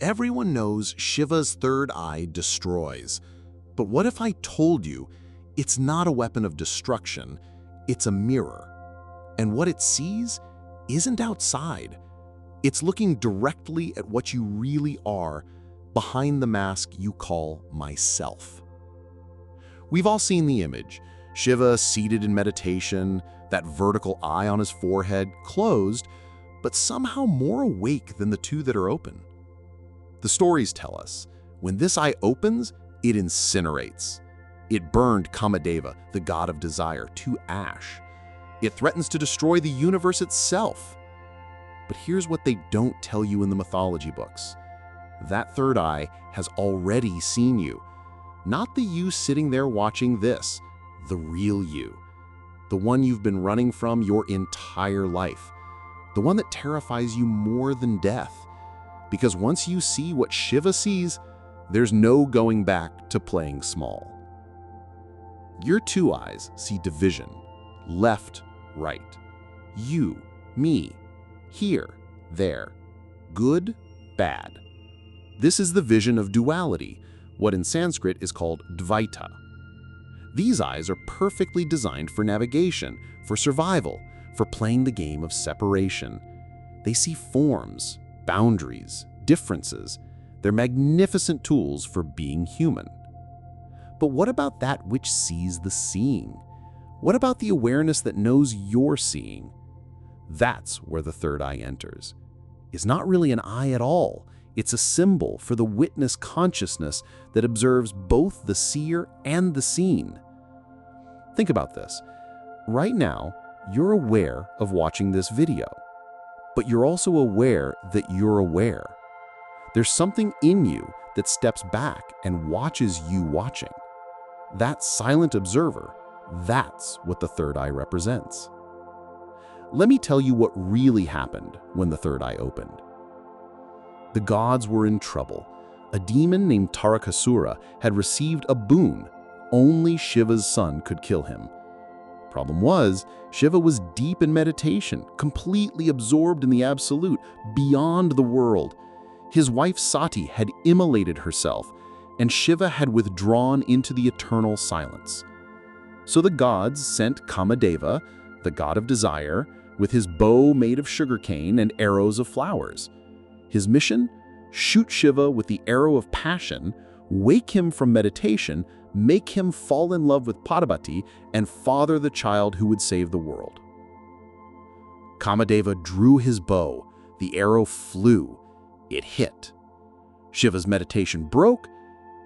Everyone knows Shiva's third eye destroys. But what if I told you it's not a weapon of destruction, it's a mirror? And what it sees isn't outside. It's looking directly at what you really are behind the mask you call myself. We've all seen the image. Shiva seated in meditation, that vertical eye on his forehead closed, but somehow more awake than the two that are open. The stories tell us, when this eye opens, it incinerates. It burned Kamadeva, the god of desire, to ash. It threatens to destroy the universe itself. But here's what they don't tell you in the mythology books. That third eye has already seen you. Not the you sitting there watching this, the real you. The one you've been running from your entire life. The one that terrifies you more than death. Because once you see what Shiva sees, there's no going back to playing small. Your two eyes see division, left, right. You, me, here, there, good, bad. This is the vision of duality, what in Sanskrit is called Advaita. These eyes are perfectly designed for navigation, for survival, for playing the game of separation. They see forms, boundaries, differences. They're magnificent tools for being human. But what about that which sees the seeing? What about the awareness that knows you're seeing? That's where the third eye enters. It's not really an eye at all. It's a symbol for the witness consciousness that observes both the seer and the seen. Think about this. Right now, you're aware of watching this video, but you're also aware that you're aware. There's something in you that steps back and watches you watching. That silent observer, that's what the third eye represents. Let me tell you what really happened when the third eye opened. The gods were in trouble. A demon named Tarakasura had received a boon. Only Shiva's son could kill him. Problem was, Shiva was deep in meditation, completely absorbed in the absolute, beyond the world. His wife Sati had immolated herself, and Shiva had withdrawn into the eternal silence. So the gods sent Kamadeva, the god of desire, with his bow made of sugarcane and arrows of flowers. His mission? Shoot Shiva with the arrow of passion, wake him from meditation, make him fall in love with Parvati, and father the child who would save the world. Kamadeva drew his bow. The arrow flew. It hit. Shiva's meditation broke,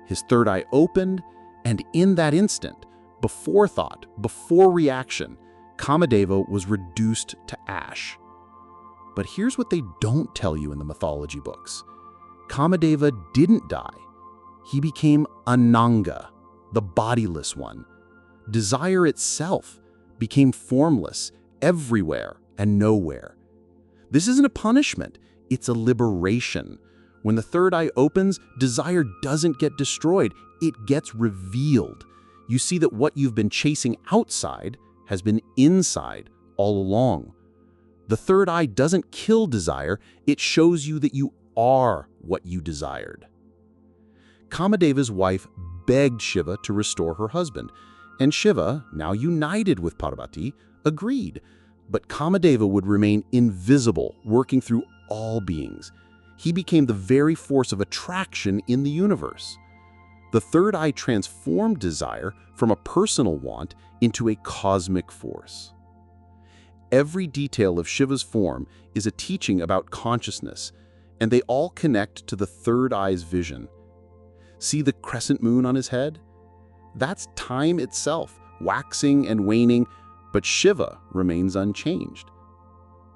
his third eye opened, and in that instant, before thought, before reaction, Kamadeva was reduced to ash. But here's what they don't tell you in the mythology books. Kamadeva didn't die. He became Ananga, the bodiless one. Desire itself became formless, everywhere and nowhere. This isn't a punishment, it's a liberation. When the third eye opens, desire doesn't get destroyed, it gets revealed. You see that what you've been chasing outside has been inside all along. The third eye doesn't kill desire, it shows you that you are what you desired. Kamadeva's wife begged Shiva to restore her husband, and Shiva, now united with Parvati, agreed. But Kamadeva would remain invisible, working through all beings. He became the very force of attraction in the universe. The third eye transformed desire from a personal want into a cosmic force. Every detail of Shiva's form is a teaching about consciousness, and they all connect to the third eye's vision. See the crescent moon on his head? That's time itself, waxing and waning, but Shiva remains unchanged.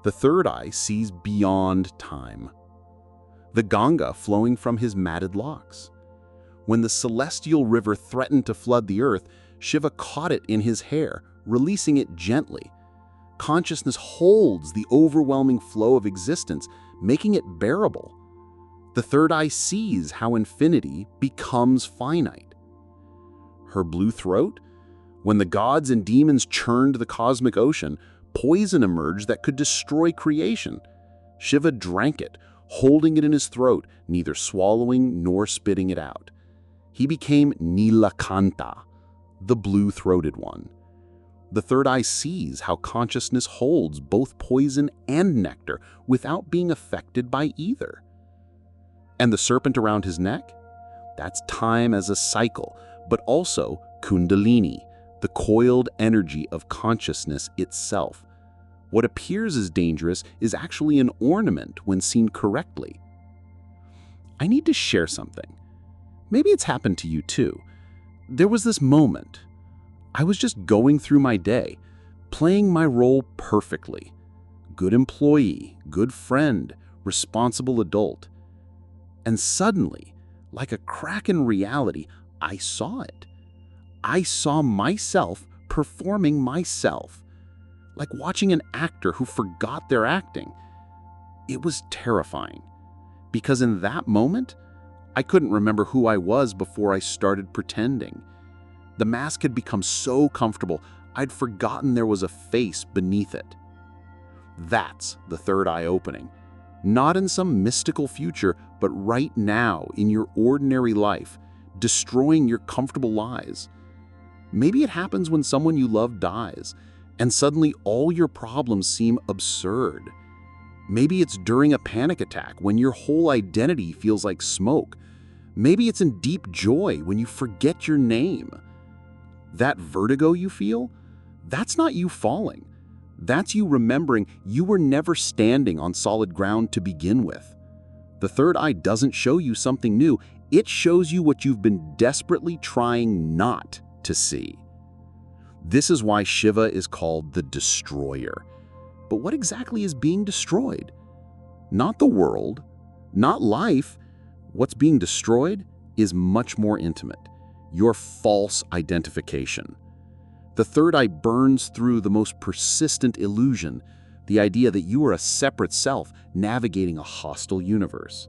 The third eye sees beyond time. The Ganga flowing from his matted locks. When the celestial river threatened to flood the earth, Shiva caught it in his hair, releasing it gently. Consciousness holds the overwhelming flow of existence, making it bearable. The third eye sees how infinity becomes finite. Her blue throat? When the gods and demons churned the cosmic ocean, poison emerged that could destroy creation. Shiva drank it, holding it in his throat, neither swallowing nor spitting it out. He became Nilakanta, the blue-throated one. The third eye sees how consciousness holds both poison and nectar without being affected by either. And the serpent around his neck? That's time as a cycle, but also Kundalini, the coiled energy of consciousness itself. What appears as dangerous is actually an ornament when seen correctly. I need to share something. Maybe it's happened to you too. There was this moment. I was just going through my day, playing my role perfectly. Good employee, good friend, responsible adult. And suddenly, like a crack in reality, I saw it. I saw myself performing myself, like watching an actor who forgot their acting. It was terrifying, because in that moment, I couldn't remember who I was before I started pretending. The mask had become so comfortable, I'd forgotten there was a face beneath it. That's the third eye opening. Not in some mystical future, but right now in your ordinary life, destroying your comfortable lies. Maybe it happens when someone you love dies, and suddenly all your problems seem absurd. Maybe it's during a panic attack when your whole identity feels like smoke. Maybe it's in deep joy when you forget your name. That vertigo you feel, that's not you falling. That's you remembering you were never standing on solid ground to begin with. The third eye doesn't show you something new, it shows you what you've been desperately trying not to see. This is why Shiva is called the destroyer. But what exactly is being destroyed? Not the world, not life. What's being destroyed is much more intimate. Your false identification. The third eye burns through the most persistent illusion, the idea that you are a separate self navigating a hostile universe.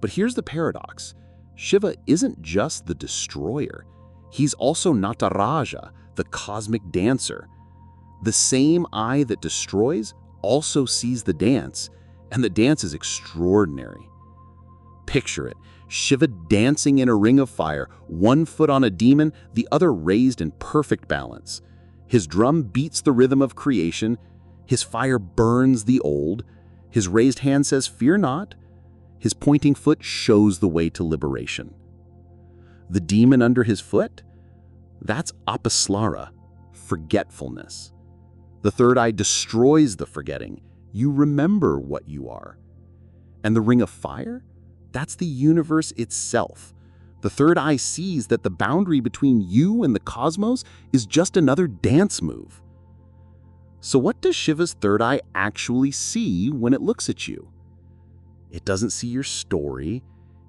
But here's the paradox. Shiva isn't just the destroyer. He's also Nataraja, the cosmic dancer. The same eye that destroys also sees the dance, and the dance is extraordinary. Picture it. Shiva dancing in a ring of fire, one foot on a demon, the other raised in perfect balance. His drum beats the rhythm of creation, his fire burns the old, his raised hand says, "Fear not," his pointing foot shows the way to liberation. The demon under his foot? That's apaslara, forgetfulness. The third eye destroys the forgetting. You remember what you are. And the ring of fire? That's the universe itself. The third eye sees that the boundary between you and the cosmos is just another dance move. So what does Shiva's third eye actually see when it looks at you? It doesn't see your story.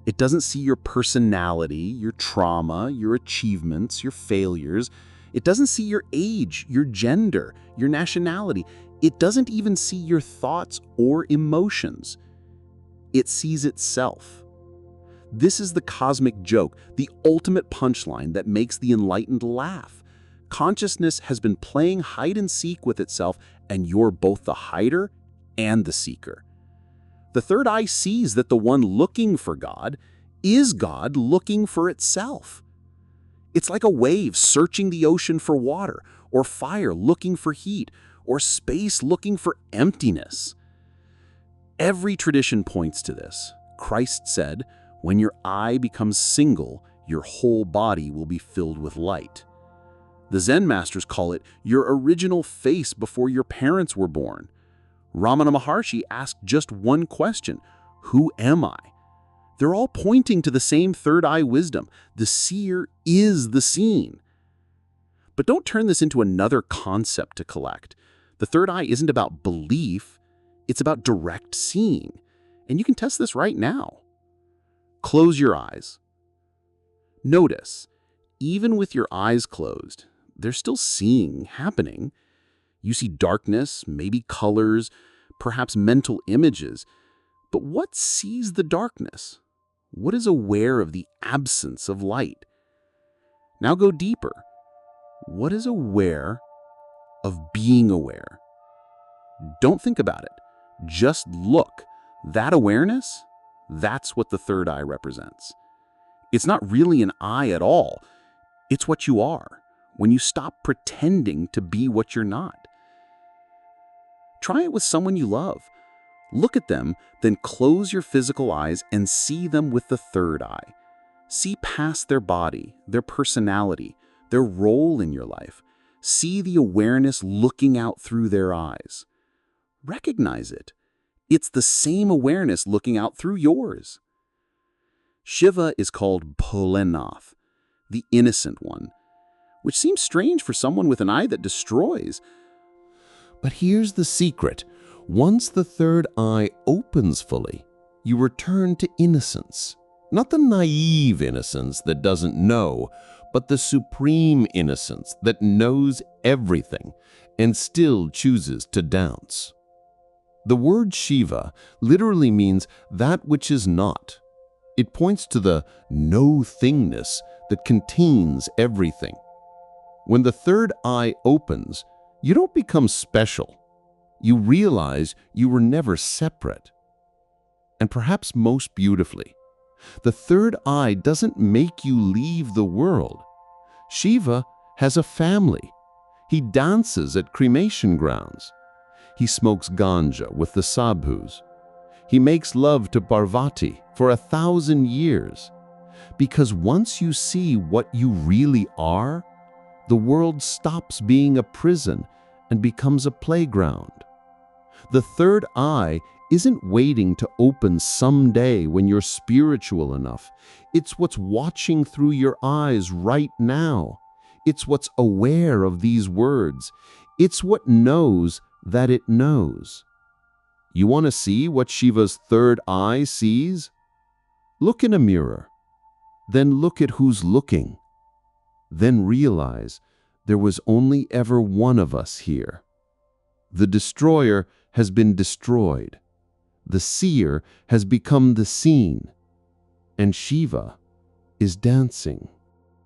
It doesn't see your personality, your trauma, your achievements, your failures. It doesn't see your age, your gender, your nationality. It doesn't even see your thoughts or emotions. It sees itself. This is the cosmic joke, the ultimate punchline that makes the enlightened laugh. Consciousness has been playing hide and seek with itself, and you're both the hider and the seeker. The third eye sees that the one looking for God is God looking for itself. It's like a wave searching the ocean for water, or fire looking for heat, or space looking for emptiness. Every tradition points to this. Christ said, "When your eye becomes single, your whole body will be filled with light." The Zen masters call it your original face before your parents were born. Ramana Maharshi asked just one question, "Who am I?" They're all pointing to the same third eye wisdom. The seer is the seen. But don't turn this into another concept to collect. The third eye isn't about belief, it's about direct seeing. And you can test this right now. Close your eyes. Notice, even with your eyes closed, there's still seeing happening. You see darkness, maybe colors, perhaps mental images. But what sees the darkness? What is aware of the absence of light? Now go deeper. What is aware of being aware? Don't think about it. Just look. That awareness, that's what the third eye represents. It's not really an eye at all. It's what you are, when you stop pretending to be what you're not. Try it with someone you love. Look at them, then close your physical eyes and see them with the third eye. See past their body, their personality, their role in your life. See the awareness looking out through their eyes. Recognize it. It's the same awareness looking out through yours. Shiva is called Bholenath, the innocent one, which seems strange for someone with an eye that destroys. But here's the secret. Once the third eye opens fully, you return to innocence. Not the naive innocence that doesn't know, but the supreme innocence that knows everything and still chooses to dance. The word Shiva literally means that which is not. It points to the no-thingness that contains everything. When the third eye opens, you don't become special. You realize you were never separate. And perhaps most beautifully, the third eye doesn't make you leave the world. Shiva has a family. He dances at cremation grounds. He smokes ganja with the sadhus. He makes love to Parvati for 1,000 years. Because once you see what you really are, the world stops being a prison and becomes a playground. The third eye isn't waiting to open someday when you're spiritual enough. It's what's watching through your eyes right now. It's what's aware of these words. It's what knows that it knows. You want to see what Shiva's third eye sees? Look in a mirror. Then look at who's looking. Then realize there was only ever one of us here. The destroyer has been destroyed. The seer has become the seen. And Shiva is dancing.